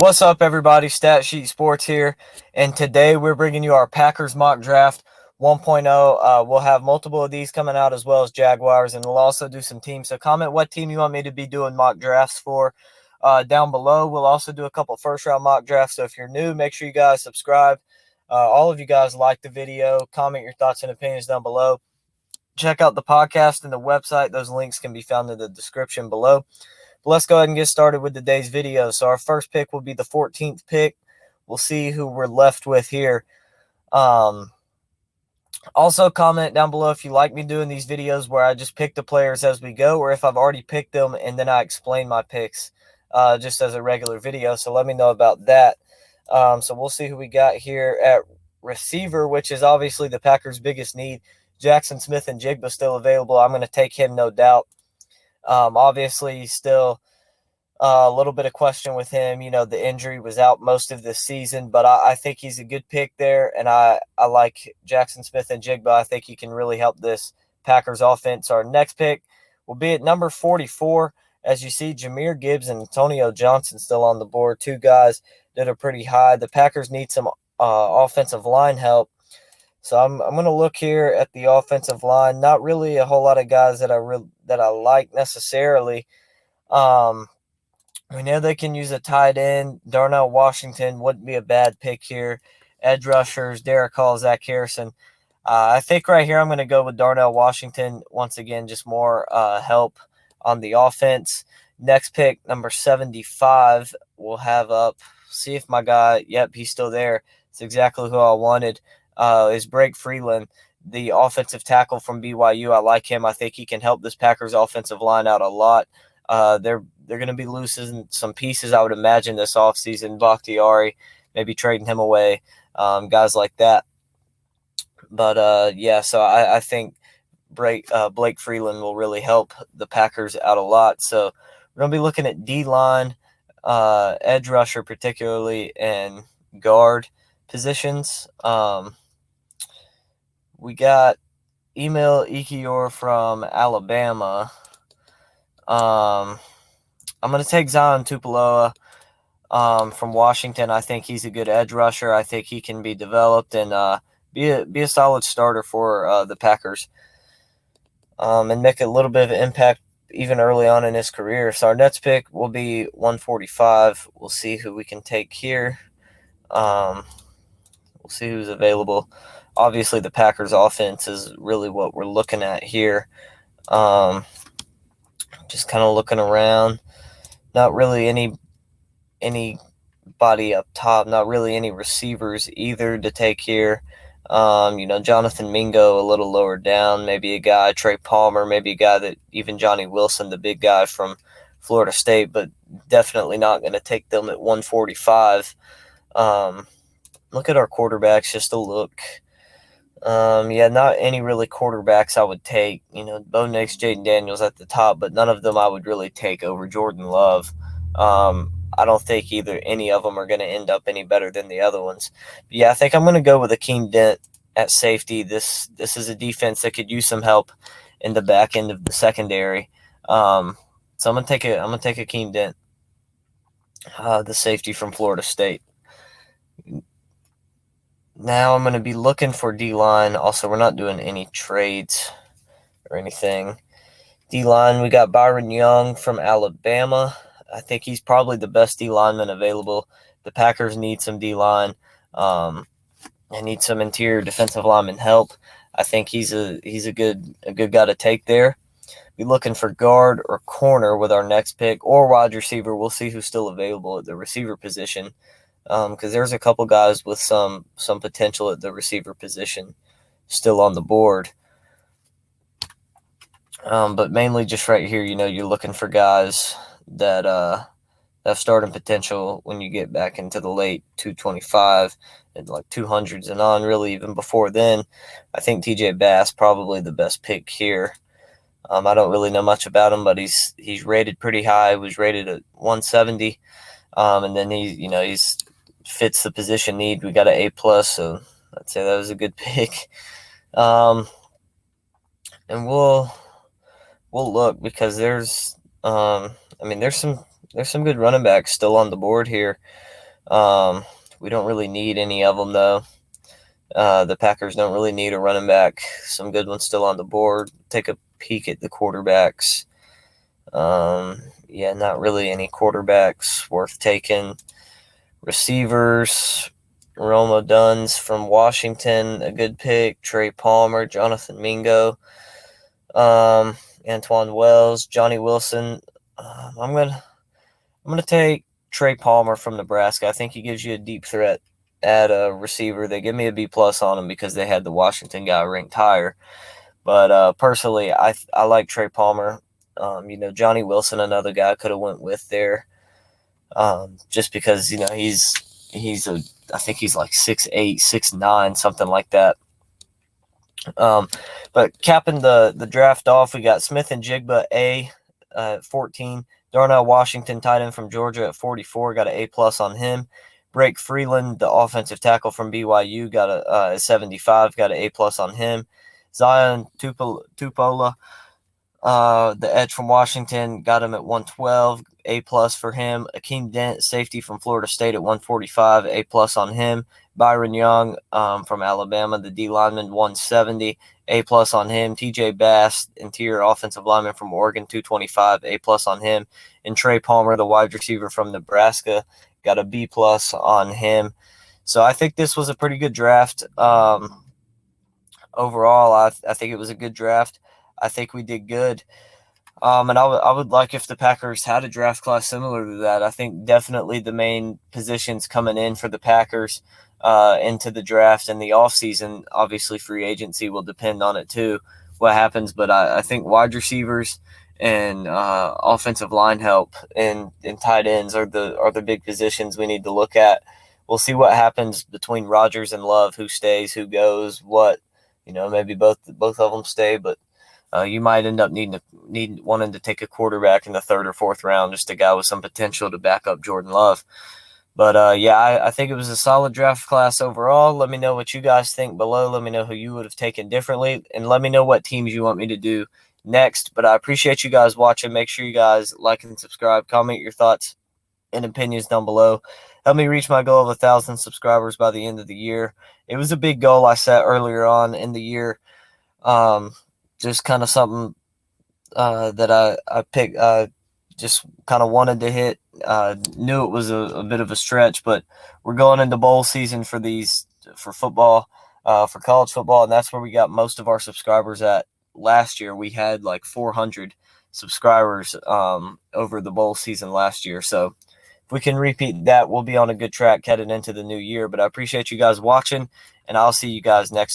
What's up, everybody? Stat Sheet Sports here, and today we're bringing you our Packers mock draft 1.0. We'll have multiple of these coming out as well as Jaguars, and we'll also do some teams. So comment what team you want me to be doing mock drafts for down below. We'll also do a couple first-round mock drafts, so if you're new, make sure you guys subscribe. All of you guys like the video. Comment your thoughts and opinions down below. Check out the podcast and the website. Those links can be found in the description below. Let's go ahead and get started with today's video. So our first pick will be the 14th pick. We'll see who we're left with here. Also, comment down below if you like me doing these videos where I just pick the players as we go, or if I've already picked them and then I explain my picks just as a regular video. So let me know about that. So we'll see who we got here at receiver, which is obviously the Packers' biggest need. Jackson Smith-Njigba still available. I'm going to take him, no doubt. Obviously, still a little bit of question with him. You know, the injury was out most of this season, but I think he's a good pick there, and I like Jackson Smith-Njigba. I think he can really help this Packers offense. Our next pick will be at number 44. As you see, Jahmyr Gibbs and Antonio Johnson still on the board, two guys that are pretty high. The Packers need some offensive line help. So I'm going to look here at the offensive line. Not really a whole lot of guys that I like necessarily. We know they can use a tight end. Darnell Washington wouldn't be a bad pick here. Edge rushers, Derek Hall, Zach Harrison. I think right here I'm going to go with Darnell Washington. Once again, just more help on the offense. Next pick, number 75, we'll have up. See if my guy, yep, he's still there. It's exactly who I wanted. Is Blake Freeland, the offensive tackle from BYU. I like him. I think he can help this Packers offensive line out a lot. They're going to be losing some pieces, I would imagine, this offseason. Bakhtiari, maybe trading him away, guys like that. But, yeah, so I think Blake Freeland will really help the Packers out a lot. So we're going to be looking at D-line, edge rusher particularly, and guard positions. We got Emil Ekiyor from Alabama. I'm going to take Zion Tupuola from Washington. I think he's a good edge rusher. I think he can be developed and be a solid starter for the Packers and make a little bit of an impact even early on in his career. So our next pick will be 145. We'll see who we can take here. We'll see who's available. Obviously, the Packers offense is really what we're looking at here. Just kind of looking around. Not really anybody up top. Not really any receivers either to take here. Jonathan Mingo a little lower down. Maybe a guy, Trey Palmer. Maybe a guy that even Johnny Wilson, the big guy from Florida State, but definitely not going to take them at 145. Look at our quarterbacks just to look. Not any really quarterbacks I would take. Bo Nix, Jaden Daniels at the top, but none of them I would really take over Jordan Love. I don't think any of them are going to end up any better than the other ones. But yeah, I think I'm going to go with Akeem Dent at safety. This is a defense that could use some help in the back end of the secondary. So I'm going to take Akeem Dent, the safety from Florida State. Now I'm going to be looking for D-line. Also, we're not doing any trades or anything. D-line, we got Byron Young from Alabama. I think he's probably the best D-lineman available. The Packers need some D-line. They need some interior defensive lineman help. I think he's a good guy to take there. Be looking for guard or corner with our next pick, or wide receiver. We'll see who's still available at the receiver position. Because there's a couple guys with some potential at the receiver position still on the board. But mainly just right here, you're looking for guys that have starting potential when you get back into the late 225 and like 200s and on, really even before then. I think TJ Bass probably the best pick here. I don't really know much about him, but he's rated pretty high. He was rated at 170. And then he's fits the position need. We got an A+, so I'd say that was a good pick. And we'll look because there's some there's some good running backs still on the board here. We don't really need any of them, though. The Packers don't really need a running back. Some good ones still on the board. Take a peek at the quarterbacks. Yeah, not really any quarterbacks worth taking. Receivers, Rome Odunze from Washington, a good pick. Trey Palmer, Jonathan Mingo, Antoine Wells, Johnny Wilson. I'm gonna take Trey Palmer from Nebraska. I think he gives you a deep threat at a receiver. They give me a B+ on him because they had the Washington guy ranked higher. But personally, I like Trey Palmer. Johnny Wilson, another guy I could have went with there. Just because I think he's like 6'8", 6'9", something like that. But capping the draft off, we got Smith-Njigba at 14. Darnell Washington, tight end from Georgia, at 44, got an A+ on him. Blake Freeland, the offensive tackle from BYU, got a 75, got an A+ on him. Zion Tupola, the edge from Washington, got him at 112, A+ for him. Akeem Dent, safety from Florida State, at 145, A+ on him. Byron Young from Alabama, the D lineman, 170, A+ on him. TJ Bass, interior offensive lineman from Oregon, 225, A+ on him. And Trey Palmer, the wide receiver from Nebraska, got a B+ on him. So I think this was a pretty good draft. Overall, I think it was a good draft. I think we did good. And I would like if the Packers had a draft class similar to that. I think definitely the main positions coming in for the Packers into the draft and the offseason, obviously free agency will depend on it too, what happens. But I think wide receivers and offensive line help and tight ends are the big positions we need to look at. We'll see what happens between Rodgers and Love, who stays, who goes, what. Maybe both of them stay, but you might end up wanting to take a quarterback in the 3rd or 4th round, just a guy with some potential to back up Jordan Love. But I think it was a solid draft class overall. Let me know what you guys think below. Let me know who you would have taken differently, and let me know what teams you want me to do next. But I appreciate you guys watching. Make sure you guys like and subscribe. Comment your thoughts and opinions down below. Help me reach my goal of 1,000 subscribers by the end of the year. It was a big goal I set earlier on in the year. Just kind of something that I picked, just kind of wanted to hit. Knew it was a bit of a stretch, but we're going into bowl season for football, for college football, and that's where we got most of our subscribers at. Last year, we had like 400 subscribers over the bowl season last year. So if we can repeat that, we'll be on a good track headed into the new year. But I appreciate you guys watching, and I'll see you guys next time.